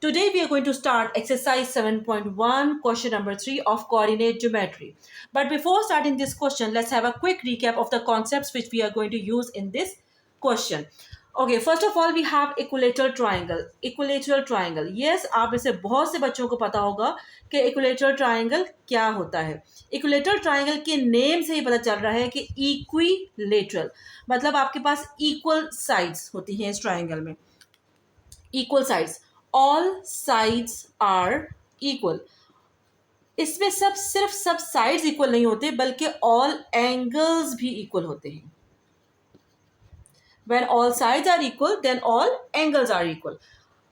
Today we are going to start exercise 7.1, question number 3 of coordinate geometry. But before starting this question, let's have a quick recap of the concepts which we are going to use in this question. Okay, first of all we have equilateral triangle. Equilateral triangle. Yes, आप में से बहुत से बच्चों को पता होगा कि equilateral triangle क्या होता है. Equilateral triangle के नेम से ही पता चल रहा है कि equilateral मतलब आपके पास equal sides होती हैं इस triangle में. Equal sides. All sides are equal. इसमें सिर्फ सब साइड्स इक्वल नहीं होते बल्कि ऑल एंगल्स भी इक्वल होते हैं. When all sides are equal, then all angles are equal.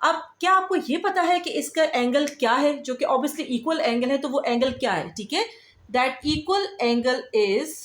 अब क्या आपको ये पता है कि इसका एंगल क्या है, जो कि ऑब्वियसली इक्वल एंगल है, तो वो एंगल क्या है? ठीक है, that equal angle is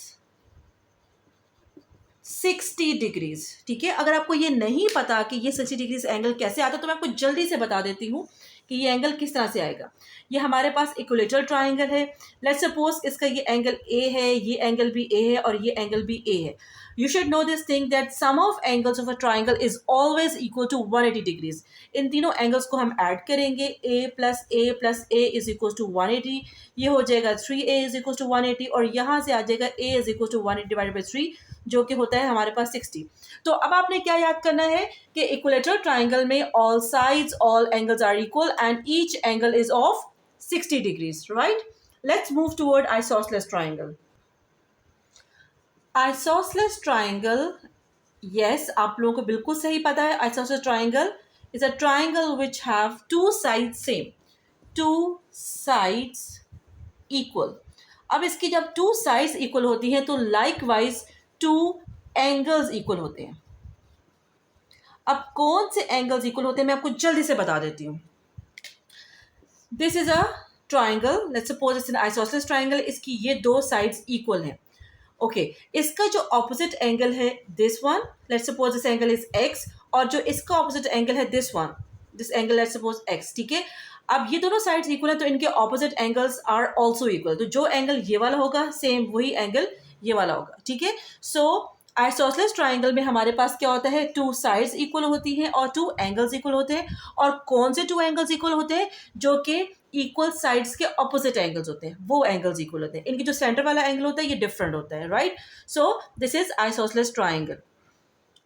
60 degrees. ठीक है, अगर आपको ये नहीं पता कि ये 60 डिग्रीज एंगल कैसे आता है तो मैं आपको जल्दी से बता देती हूँ कि ये एंगल किस तरह से आएगा. ये हमारे पास इक्विलेटरल ट्राइंगल है. लेट्स सपोज इसका ये एंगल ए है, ये एंगल भी ए है और ये एंगल भी ए है. You should know this thing that sum of angles of a triangle is always equal to 180 degrees. इन तीनों एंगल्स को हम ऐड करेंगे. a plus a is equals to 180. ये हो जाएगा 3a is equals to 180 और यहाँ से आ जाएगा a is equals to 180 divided by 3 जो कि होता है हमारे पास 60. तो अब आपने क्या याद करना है कि इक्विलेटरल ट्राइंगल में all sides, all angles are equal and each angle is of 60 degrees, right? Let's move toward isosceles triangle. Isosceles triangle, yes, आप लोगों को बिल्कुल सही पता है. Isosceles triangle is a triangle which have two sides same, two sides equal. अब इसकी जब two sides equal होती हैं तो likewise two angles equal होते हैं. अब कौन से angles equal होते हैं मैं आपको जल्दी से बता देती हूँ. This is a triangle. Let's suppose it's an isosceles triangle. इसकी ये दो sides equal हैं. ओके इसका जो ऑपोजिट एंगल है this one, let's suppose this angle is x, और जो इसका ऑपोजिट एंगल है this one, this angle let's suppose x. ठीक है, अब ये दोनों साइड्स इक्वल है तो इनके opposite angles are also equal. तो जो एंगल ये वाला होगा सेम वही एंगल ये वाला होगा. ठीक है, सो आइसोसेलेस ट्राइंगल में हमारे पास क्या होता है, टू साइड्स इक्वल होती हैं और टू एंगल्स इक्वल होते हैं. और कौन से टू एंगल्स इक्वल होते हैं? जो कि इक्वल साइड्स के ऑपोजिट एंगल्स होते हैं, वो एंगल्स इक्वल होते हैं. इनकी जो सेंटर वाला एंगल होता है ये डिफरेंट होता है, right? So this is isosceles triangle.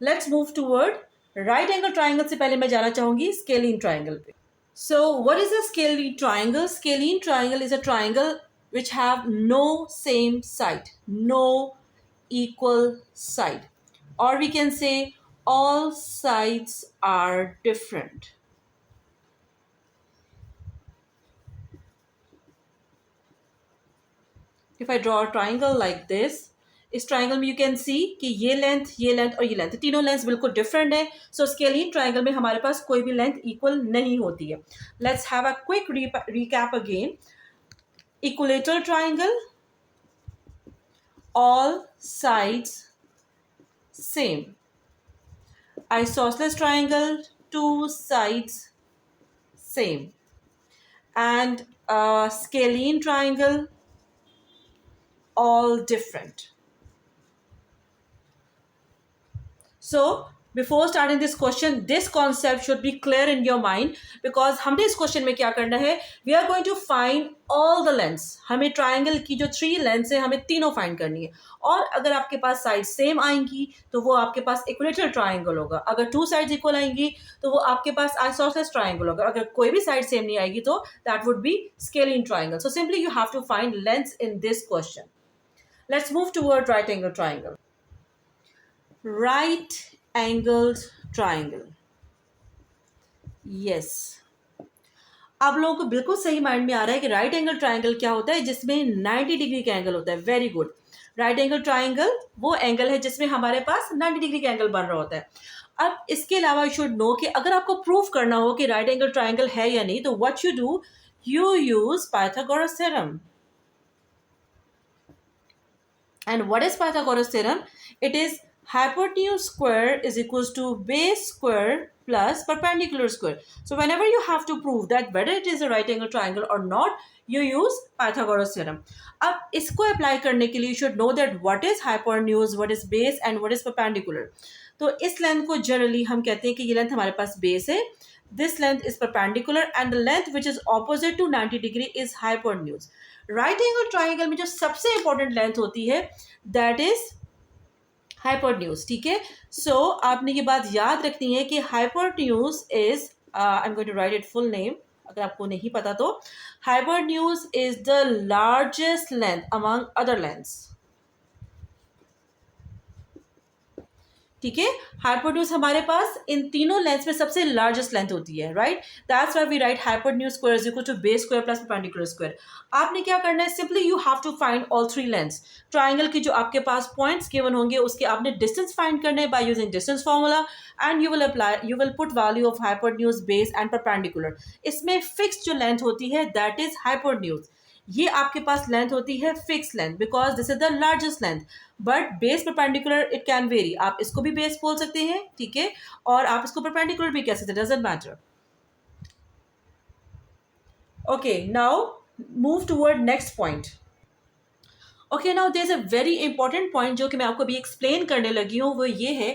Let's move toward right angle triangle. से पहले मैं जाना चाहूंगी स्केलीन ट्राइंगल पे. So what is a scalene triangle? Scalene triangle is a triangle which have no same side, no equal side, or we can say all sides are different. If I draw a triangle like this, इस triangle में you can see कि ये length और ये length, तीनों length बिल्कुल different है. सो scalene triangle में हमारे पास कोई भी लेंथ इक्वल नहीं होती है. Let's have a quick recap again. Equilateral triangle, all sides same. Isosceles triangle, two sides same. And scalene triangle, all different. So before starting this question this concept should be clear in your mind, because हमने इस क्वेश्चन में क्या करना है, we are going to find all the lengths. हमें triangle की जो 3 लेंथ्स है हमें तीनों फाइंड करनी है. और अगर आपके पास साइड सेम आएंगी तो वो आपके पास इक्विलेटरल ट्राइंगल होगा. अगर 2 साइड्स इक्वल आएंगी तो वो आपके पास आइसोसेलेस ट्राइंगल होगा. अगर कोई भी साइड सेम नहीं आएगी तो that would be scalene triangle. So simply you have to find lengths in this question. Let's move toward right angle triangle. Right angled triangle, yes. आप लोगों को बिल्कुल सही माइंड में आ रहा है कि राइट एंगल ट्राइंगल क्या होता है, जिसमें 90 डिग्री का एंगल होता है. Very good. Right angle triangle वो एंगल है जिसमें हमारे पास 90 डिग्री का एंगल बन रहा होता है. अब इसके अलावा यू शुड नो कि अगर आपको प्रूव करना हो कि राइट एंगल ट्राइंगल है या नहीं, तो what you do, you use Pythagoras theorem. And what is Pythagoras theorem? It is hypotenuse square is equals to base square plus perpendicular square. So whenever you have to prove that whether it is a right angle triangle or not, you use Pythagoras theorem. अब इसको apply करने के लिए you should know that what is hypotenuse, what is base and what is perpendicular. तो इस length को generally हम कहते हैं कि ये लेंथ हमारे पास बेस है, this length is perpendicular and the length which is opposite to 90 degree is hypotenuse. Right angle triangle में जो सबसे important length होती है that is hypotenuse. ठीक है, so आपने ये बात याद रखनी है कि hypotenuse is I'm going to write it full name अगर आपको नहीं पता तो hypotenuse is the largest length among other lengths. ठीक है, हाइपोटेन्यूज हमारे पास इन तीनों लेंथ में सबसे लार्जेस्ट लेंथ होती है, right. That's why we write hypotenuse square is equal to base square plus perpendicular square. आपने क्या करना है, simply you have to find all three lengths. Triangle की जो आपके पास पॉइंट्स गिवन होंगे उसके आपने डिस्टेंस फाइंड करना है by using distance formula and you will put value of hypotenuse, base and perpendicular. इसमें फिक्स जो लेंथ होती है दैट इज हाइपोटेन्यूज. ये आपके पास लेंथ होती है fix length because this is the largest length. But base perpendicular it can very. आप इसको भी बेस बोल सकते हैं, ठीक है, और आप इसको परपेंडिकुलर भी कह सकते हैं, doesn't matter. Okay, now move toward next point. Okay, now there is a very important point जो कि मैं आपको अभी एक्सप्लेन करने लगी हूँ. वो ये है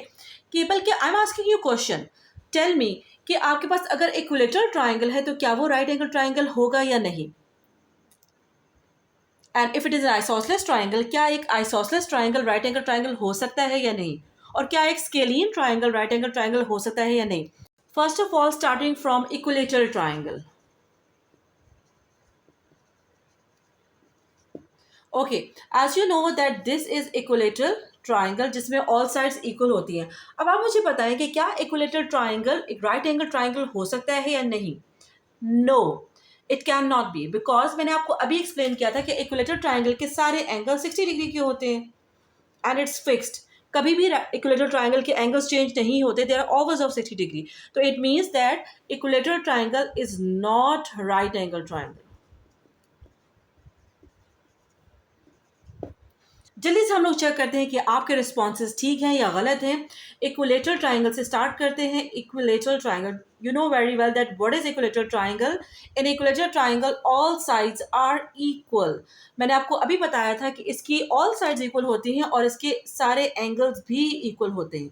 कि बल्कि I am asking you question, tell me कि आपके पास अगर इक्विलेटरल ट्राइंगल है तो क्या वो राइट एंगल ट्राइंगल होगा या नहीं. And if it is an isosceles triangle, क्या एक isosceles triangle right angle triangle हो सकता है या नहीं, और क्या एक scalene triangle right angle triangle हो सकता है या नहीं. First of all starting from equilateral triangle. Okay, as you know that this is equilateral triangle जिसमें ऑल साइड्स इक्वल होती हैं. अब आप मुझे बताएं कि क्या इक्विलेटरल ट्राइंगल एक राइट एंगल ट्राइंगल हो सकता है या नहीं. No, it can not be, because मैंने आपको अभी एक्सप्लेन किया था कि इक्विलेटरल ट्राइंगल के सारे एंगल 60 डिग्री के होते हैं एंड इट्स फिक्स्ड. कभी भी इक्विलेटरल ट्राइंगल के एंगल्स चेंज नहीं होते, they are always of 60 degree. तो it means that equilateral triangle is not right angle triangle. जल्दी से हम लोग चेक करते हैं कि आपके रिस्पॉन्सेज ठीक हैं या गलत हैं. इक्विलेटरल ट्राइंगल से स्टार्ट करते हैं. Equilateral triangle, you know very well that what is equilateral triangle. In equilateral triangle all sides are equal. मैंने आपको अभी बताया था कि इसकी all sides equal होती हैं और इसके सारे एंगल्स भी equal होते हैं.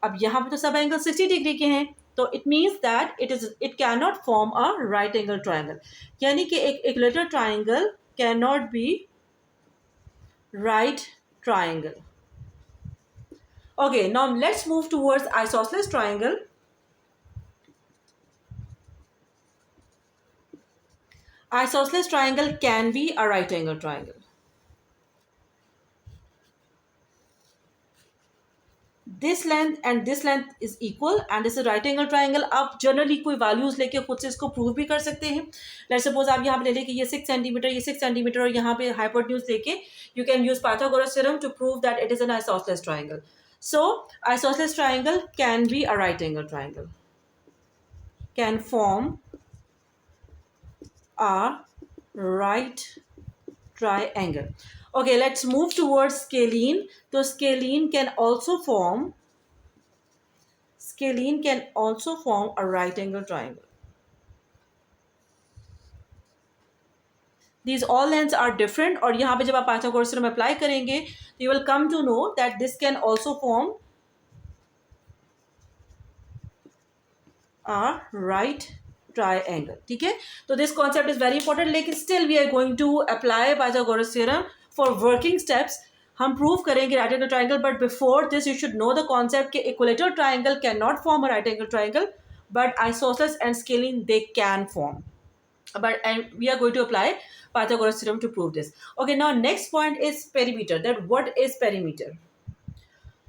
अब यहाँ पे तो सब एंगल 60 डिग्री के हैं, तो it means that it cannot form a right angle triangle. यानी कि एक equilateral triangle cannot be right triangle. Okay, now let's move towards isosceles triangle. Isosceles triangle can be a right angle triangle. This length and this length is equal and this is right angle triangle. आप generally कोई values लेके खुद से इसको prove भी कर सकते हैं. लेट्स सपोज आप यहाँ पे ले लें कि ये 6 सेंटीमीटर, ये 6 सेंटीमीटर और यहाँ पे हाइपोटेन्यूज लेके you can use Pythagoras theorem to prove that it is an isosceles triangle. So isosceles triangle can be a right angle triangle, can form a right triangle. Okay, let's move towards scalene. So scalene can also form a right angle triangle. These all lengths are different और यहाँ पे जब आप Pythagoras theorem apply करेंगे तो you will come to know that this can also form a right triangle. ठीक है, तो this concept is very important. लेकिन still we are going to apply Pythagoras theorem for working steps. हम prove करेंगे right angle triangle, but before this you should know the concept कि equilateral triangle can not form a right angle triangle, but isosceles and scalene they can form. But and we are going to apply Pythagoras theorem to prove this. Okay, now next point is perimeter. That what is perimeter?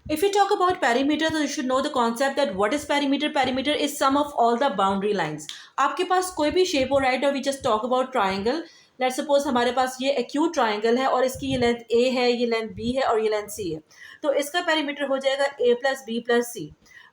If you talk about perimeter, so you should know the concept that what is perimeter. Perimeter is sum of all the boundary lines. आपके पास कोई भी shape हो, right? और we just talk about triangle. Let's suppose हमारे पास ये acute triangle है और इसकी ये length A है, ये length B है और ये length C है. तो इसका perimeter हो जाएगा A plus B plus C.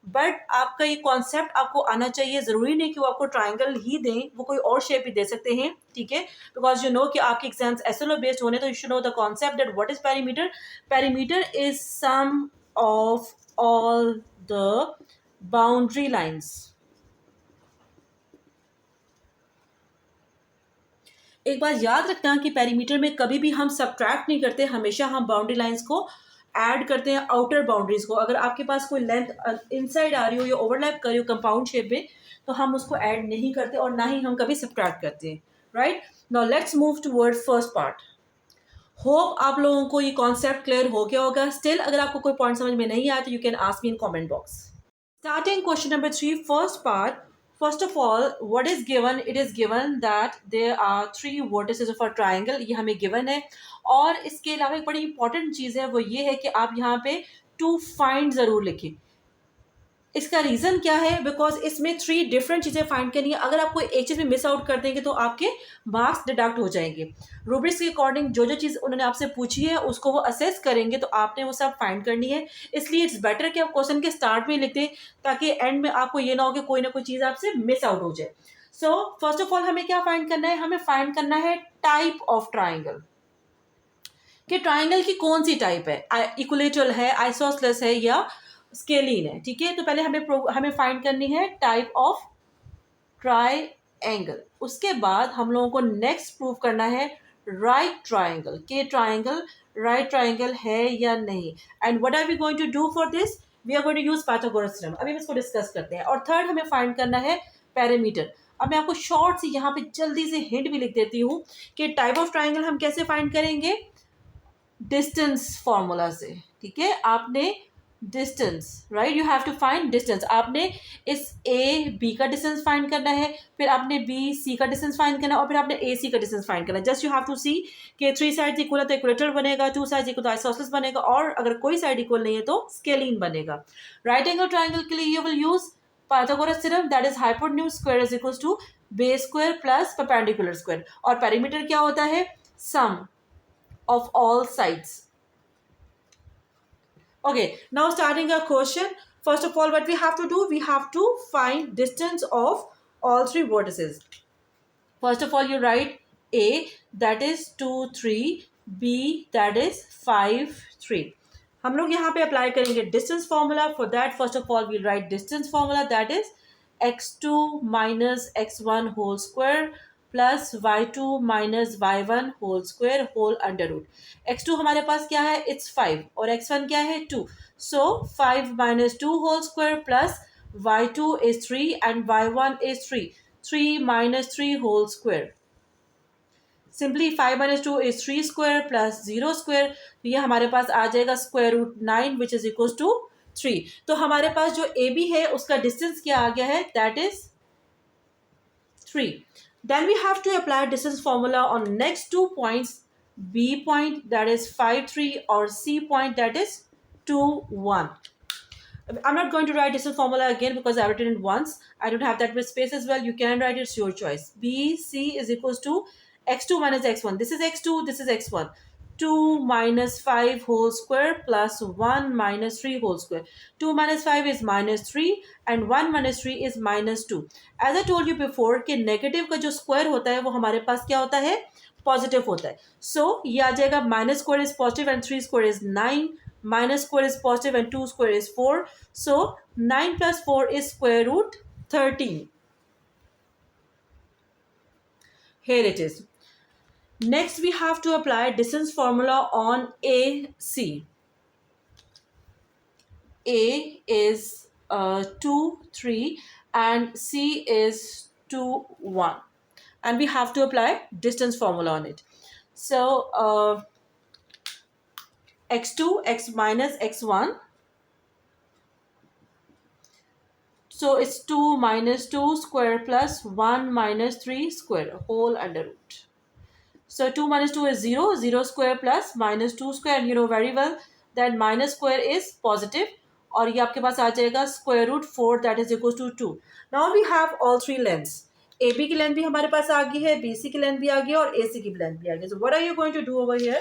But आपका ये कॉन्सेप्ट आपको आना चाहिए. ज़रूरी नहीं कि वो आपको ट्राइंगल ही दें, वो कोई और शेप भी दे सकते हैं, ठीक है, बिकॉज यू नो कि आपके एग्जाम्स एसएलओ बेस्ड होने, तो you should know the concept that what is perimeter. Perimeter is sum of all the boundary lines. एक बात याद रखना कि पेरीमीटर में कभी भी हम सब्ट्रैक्ट नहीं करते, हमेशा हम बाउंड्री लाइंस को ऐड करते हैं आउटर बाउंड्रीज को। अगर आपके पास कोई लेंथ इनसाइड आ रही हो या ओवरलैप कर रही हो कंपाउंड शेप में, तो हम उसको ऐड नहीं करते और ना ही हम कभी सब्ट्रैक्ट करते हैं, right. Now let's move toward first part. Hope आप लोगों को ये कॉन्सेप्ट क्लियर हो गया होगा। स्टिल अगर आपको कोई पॉइंट समझ में नहीं आया तो you can ask me in comment box. Starting question number 3, first part. First of all, what is given? It is given that there are 3 vertices of a triangle. ये हमें given है। और इसके अलावा एक बड़ी इंपॉर्टेंट चीज़ है, वो ये है कि आप यहाँ पे to find ज़रूर लिखें। इसका रीज़न क्या है? बिकॉज इसमें 3 डिफरेंट चीज़ें फाइंड करनी है। अगर आप कोई एक चीज़ में मिस आउट कर देंगे तो आपके मार्क्स डिडक्ट हो जाएंगे। रूब्रिक्स के अकॉर्डिंग जो जो चीज़ उन्होंने आपसे पूछी है उसको वो असेस करेंगे, तो आपने वो सब फाइंड करनी है। इसलिए इट्स बेटर कि आप क्वेश्चन के स्टार्ट में लिख दें, ताकि एंड में आपको ये ना हो कि कोई ना कोई चीज़ आपसे मिस आउट हो जाए। सो फर्स्ट ऑफ ऑल हमें क्या फाइंड करना है? हमें फाइंड करना है टाइप ऑफ ट्राइंगल, कि ट्राइंगल की कौन सी टाइप है, इक्विलेटरल है, आइसोसेलेस है या स्केलिन है। ठीक है, तो पहले हमें फाइंड करनी है टाइप ऑफ ट्राइंगल। उसके बाद हम लोगों को नेक्स्ट प्रूव करना है राइट ट्राइंगल, के ट्राइंगल राइट ट्राइंगल है या नहीं। And what are we going to do for this? We are going to use Pythagoras theorem. अभी हम इसको डिस्कस करते हैं। और थर्ड हमें फाइंड करना है पैरामीटर। अब मैं आपको शॉर्ट से यहाँ पे जल्दी से हिंट भी लिख देती हूँ कि टाइप ऑफ ट्राइंगल हम कैसे फाइंड करेंगे? डिस्टेंस फॉर्मूला से। ठीक है, आपने distance, right, you have to find distance. आपने इस ए बी का डिस्टेंस फाइंड करना है, फिर आपने बी सी का डिस्टेंस फाइंड करना है, और फिर आपने ए सी का डिस्टेंस फाइंड करना है। जस्ट यू हैव टू सी कि 3 साइड्स इक्वल है तो इक्वेटर बनेगा, 2 साइड्स इक्वल तो आइसोसेलेस बनेगा, और अगर कोई साइड इक्वल नहीं है तो स्केलिन बनेगा। राइट एंगल ट्राइंगल के लिए you will use Pythagoras theorem, that is hypotenuse square is equal to base square plus perpendicular square. और पेरीमीटर क्या होता है? सम of all sides. Okay, now starting a question. First of all, what we have to do? We have to find distance of all 3 vertices. First of all, you write A, that is 2, 3, B, that is 5, 3. हम लोग यहाँ पे apply करेंगे distance formula. For that first of all we write distance formula, that is x2 minus x1 whole square plus y2 minus y1 whole square whole under root. x2 हमारे पास क्या है? It's 5 और x1 क्या है? 2। So 5 minus 2 whole square plus y2 is 3 and y1 is 3। 3 minus 3 whole square, simply 5 minus 2 is 3 square plus 0 square, तो ये हमारे पास आ जाएगा square root 9 which is equal to 3। तो हमारे पास जो ए बी है उसका डिस्टेंस क्या आ गया है? That is 3. Then we have to apply distance formula on next 2 points, B point that is 5, 3 or C point that is 2, 1. I'm not going to write distance formula again because I've written it once. I don't have that much space as well. You can write it, it's your choice. B, C is equals to x2 minus x1. This is x2, this is x1. 2 minus 5 whole square plus 1 minus 3 whole square. 2 minus 5 is minus 3 and 1 minus 3 is minus 2. As I told you before कि negative का जो square होता है वो हमारे पास क्या होता है? पॉजिटिव होता है। सो ये आ जाएगा minus square is positive and 3 square is 9, minus square is positive and 2 square is 4. So 9 plus 4 is square root 13. Here it is. Next we have to apply distance formula on AC. A is 2, 3 and C is 2, 1. And we have to apply distance formula on it. So x2, x minus x1. So it's 2 minus 2 square plus 1 minus 3 square whole under root. So 2 minus 2 is 0, 0 square plus minus 2 square, and you know very well that minus square is positive. और ये आपके पास आ जाएगा square root 4 that is equals to 2. Now we have all 3 lengths. AB की length भी हमारे पास आ गई है, BC की लेंथ भी आ गई है और AC की लेंथ भी आ गई. So what are you going to do over here?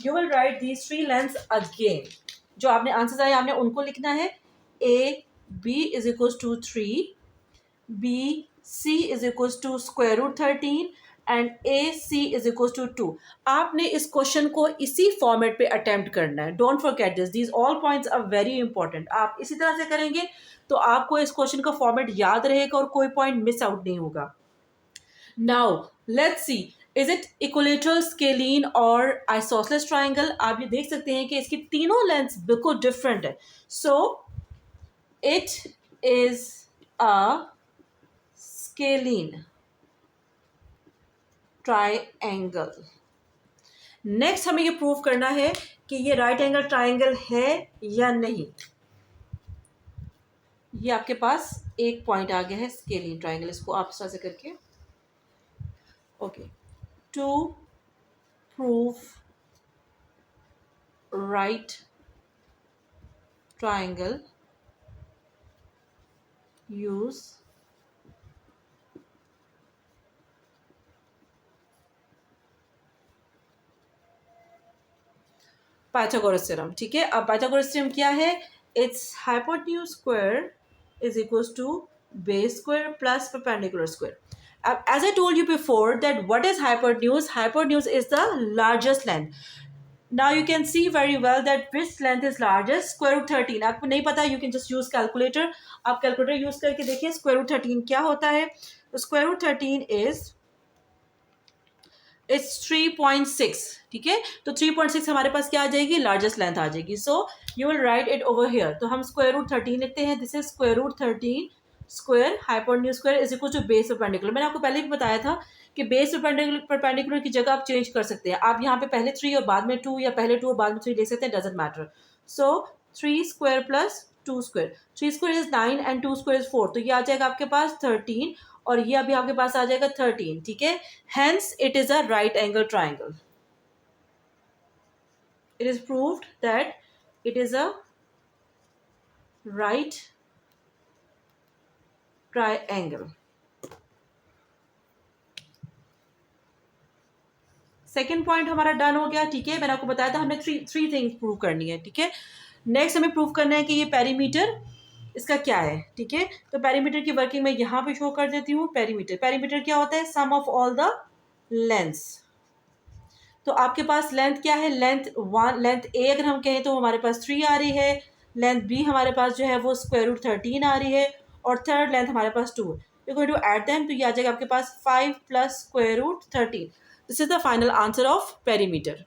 You will write these 3 lengths again. जो आपने आंसर्स आए आपने उनको लिखना है. A B is equals to 3, B C is equals to square root 13 and AC is equals to 2. आपने इस question को इसी फॉर्मेट पे अटेम्प्ट करना है. Don't forget this, these all points are very important. आप इसी तरह से करेंगे तो आपको इस क्वेश्चन का फॉर्मेट याद रहेगा और कोई पॉइंट मिस आउट नहीं होगा. Now let's see, is it equilateral, scalene और आइसोसेलेस ट्राइंगल? आप ये देख सकते हैं कि इसकी तीनों लेंथ्स बिल्कुल डिफरेंट है. So it is a scalene triangle. Next हमें ये प्रूव करना है कि ये राइट एंगल ट्राइंगल है या नहीं. ये आपके पास एक पॉइंट आ गया है, स्केलीन ट्राइंगल. इसको आप इस तरह से करके, okay. To prove right triangle use Pythagoras theorem. ठीक है, अब पाइथागोरस थ्योरम क्या है? It's hypotenuse square is equals to base square plus perpendicular square. As I told you before that what is hypotenuse? Hypotenuse is the largest length. Now you can see very well that which length is largest. Square root 13. आपको नहीं पता, you can just use calculator. आप calculator use करके देखिए square root 13 क्या होता है. तो square root 13 is इट्स 3.6. ठीक है, तो 3.6 हमारे पास क्या आ जाएगी? लार्जेस्ट लेंथ आ जाएगी. So you will write it over here. तो हम स्क्वायर रूट 13 लिखते हैं. This is square root 13 square hypotenuse square is equal to base perpendicular. मैंने आपको पहले भी बताया था कि बेस परपेंडिकुलर की जगह आप चेंज कर सकते हैं. आप यहाँ पे पहले 3 और बाद में 2 या पहले 2 और बाद में 3 ले सकते हैं. Doesn't matter. So 3 square plus 2 square. 3 square is 9 and 2 square is 4. तो ये आ जाएगा आपके पास 13 और ये अभी आपके पास आ जाएगा 13. ठीक है, hence it is a right angle triangle. It is proved that it is a right triangle. Second point हमारा डन हो गया. ठीक है, मैंने आपको बताया था हमें थ्री थिंग्स प्रूव करनी है. ठीक है, नेक्स्ट हमें प्रूव करना है कि ये पेरीमीटर इसका क्या है. ठीक है, तो पेरीमीटर की वर्किंग मैं यहाँ पे शो कर देती हूँ. पेरीमीटर क्या होता है? सम ऑफ ऑल द लेंथ्स. तो आपके पास लेंथ क्या है? लेंथ ए अगर हम कहें तो हमारे पास 3 आ रही है. लेंथ बी हमारे पास जो है वो स्क्वायर रूट 13 आ रही है और थर्ड लेंथ हमारे पास 2. You going to add them, तो ये आ जाएगा आपके पास 5 plus square root 13. This is the final answer of perimeter.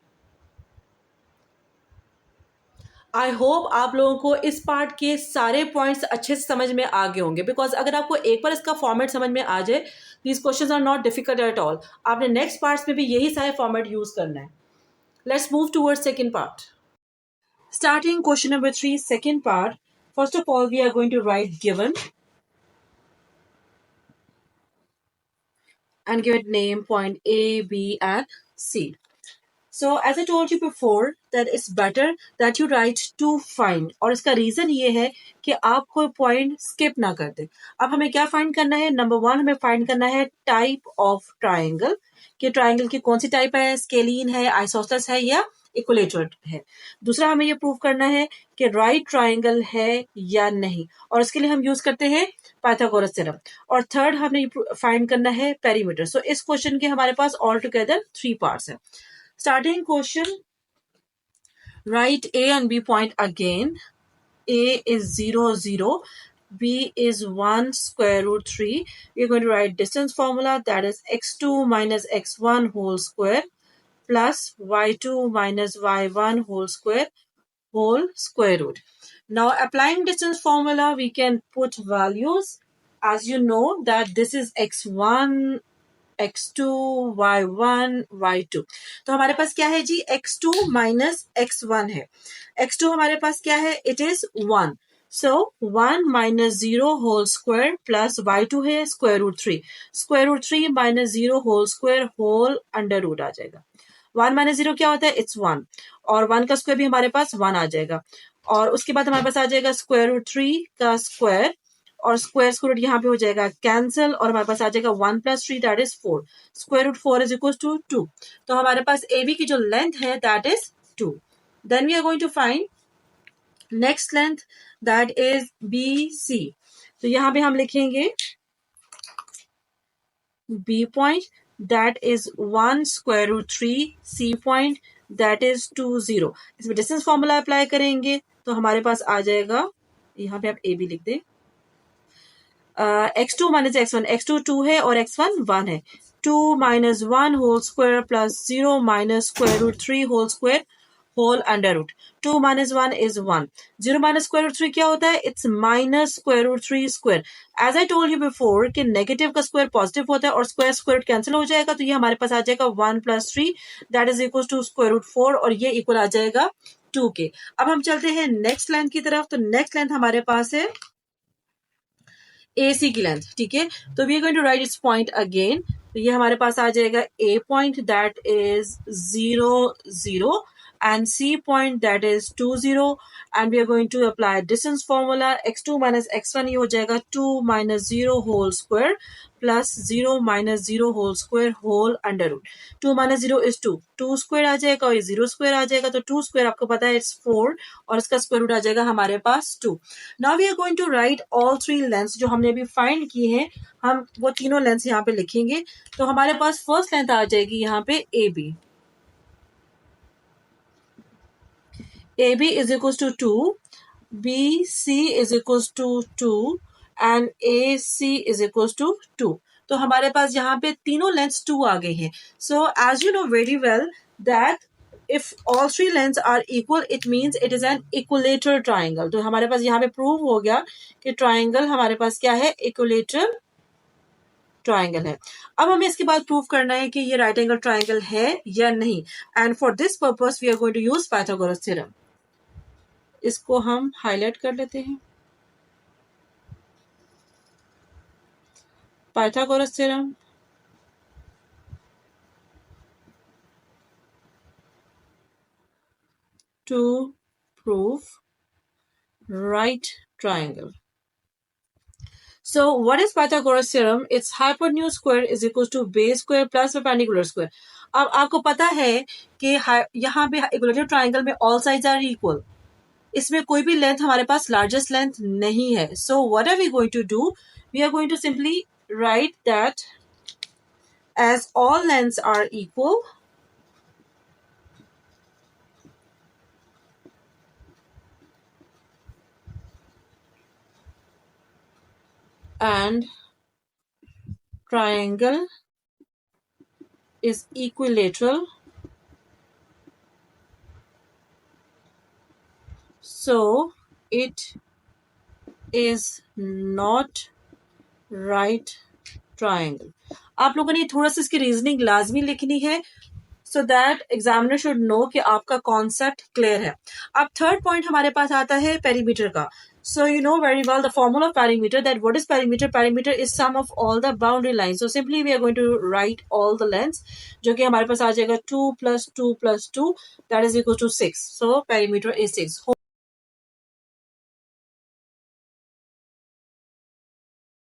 I hope आप लोगों को इस पार्ट के सारे पॉइंट्स अच्छे से समझ में आ गए होंगे. बिकॉज अगर आपको एक बार इसका फॉर्मेट समझ में आ जाए, these questions are not difficult at all. आपने नेक्स्ट पार्ट्स में भी यही सारे फॉर्मेट यूज करना है. Let's move towards second part. Starting question number 3, second part. First of all, we are going to write given and give it name point A, B, and C. So as I told you before that it's better that you write to find. और इसका reason ये है कि आप कोई point skip ना कर दे. अब हमें क्या फाइंड करना है? नंबर 1 हमें फाइंड करना है टाइप ऑफ ट्राइंगल, कि ट्राइंगल की कौन सी टाइप है, स्केलीन है, आइसोसेलेस है या इक्विलेटरल है. दूसरा हमें ये प्रूव करना है कि राइट ट्राइंगल है या नहीं, और इसके लिए हम यूज करते हैं पाइथागोरस थ्योरम. और थर्ड हमने फाइंड करना है पेरीमीटर. सो इस क्वेश्चन के हमारे पास ऑल टुगेदर 3 पार्ट्स हैं. Starting question, write A and B point again. A is 0, 0. B is 1 square root 3. We're going to write distance formula, that is x2 minus x1 whole square plus y2 minus y1 whole square root. Now applying distance formula, we can put values. As you know that this is x1, x2, y1, y2. तो हमारे पास क्या है जी? x2 minus x1 है. x2 हमारे पास क्या है? It is 1. So 1 minus 0 whole square plus y2 है square root 3. Square root 3 minus 0 whole square whole under root आ जाएगा. 1 माइनस 0 क्या होता है? इट्स 1. और 1 का स्क्वायर भी हमारे पास 1 आ जाएगा. और उसके बाद हमारे पास आ जाएगा स्क्वायर रूट 3 का स्क्वायर, और स्क्वायर रूट यहाँ पे हो जाएगा कैंसिल, और हमारे पास आ जाएगा 1 plus 3 that is 4. Square root 4 is equal to 2. तो हमारे पास ए बी की जो लेंथ है that is 2. Then we are going to find next length that is B C. तो यहाँ पे हम लिखेंगे B point that is 1 square root 3, C point that is 2, 0. इसमें डिस्टेंस फॉर्मूला अप्लाई करेंगे तो हमारे पास आ जाएगा, यहाँ पे आप ए बी लिख दें, x2 माइनस x1, x2 2 है और x1 1 है. 2 minus 1 whole square plus 0 minus square root 3 whole square whole under root. 2 minus 1 is 1. 0 minus square root 3 क्या होता है? It's minus square root 3 square. As I told you before कि negative का square positive होता है और square square cancel हो जाएगा, तो ये हमारे पास आ जाएगा 1 plus 3 that is equals to square root 4 और ये इक्वल आ जाएगा 2 के. अब हम चलते हैं नेक्स्ट लेंथ की तरफ. तो नेक्स्ट लेंथ हमारे पास है AC की लेंथ. ठीक है, तो we are going to write its point again. तो ये हमारे पास आ जाएगा A point that is 0 0 and C point that is 2 0 and we are going to apply distance formula. x2 minus x1 ये हो जाएगा 2 minus 0 whole square plus 0 minus 0 whole square whole under root. 2 minus 0 is 2. 2 square आ जाएगा और 0 square आ जाएगा, तो 2 square आपको पता है it's 4 और इसका square root आ जाएगा हमारे पास 2. Now we are going to write all three lengths जो हमने अभी find की हैं, हम वो तीनों lengths यहाँ पे लिखेंगे. तो हमारे पास first length आ जाएगी यहाँ पे AB. AB is equals to 2, BC is equals to 2 and AC is equals to 2. तो हमारे पास यहाँ पे तीनों लेंथ्स 2 आ गए हैं. So as you know very well that if all three lengths are equal it means it is an equilateral triangle. तो हमारे पास यहाँ पे प्रूव हो गया कि ट्राइंगल हमारे पास क्या है? इक्विलेटरल ट्राइंगल है. अब हमें इसके बाद प्रूव करना है कि ये राइट एंगल ट्राइंगल है या नहीं. And for this purpose we are going to use Pythagoras theorem. इसको हम हाईलाइट कर लेते हैं. Pythagoras theorem to prove right triangle. So what is Pythagoras theorem? It's hypotenuse square is equals to base square plus perpendicular square. अब आपको पता है कि यहाँ पे इक्विलेटरल ट्राइंगल में all sides are equal. इसमें कोई भी लेंथ हमारे पास लार्जेस्ट लेंथ नहीं है. So what are we going to do? We are going to simply write that as all lengths are equal, and triangle is equilateral, so it is not right triangle. आप लोगों ने थोड़ा सा इसकी reasoning लाजमी लिखनी है so that examiner should know कि आपका कॉन्सेप्ट क्लियर है. अब थर्ड पॉइंट हमारे पास आता है पेरीमीटर का. So you know very well the formula of perimeter, that what is perimeter? Perimeter is sum of all the boundary lines. So simply we are going to write all the lengths, जो कि हमारे पास आ जाएगा 2 plus 2 plus 2 that is equal to 6. So perimeter is 6.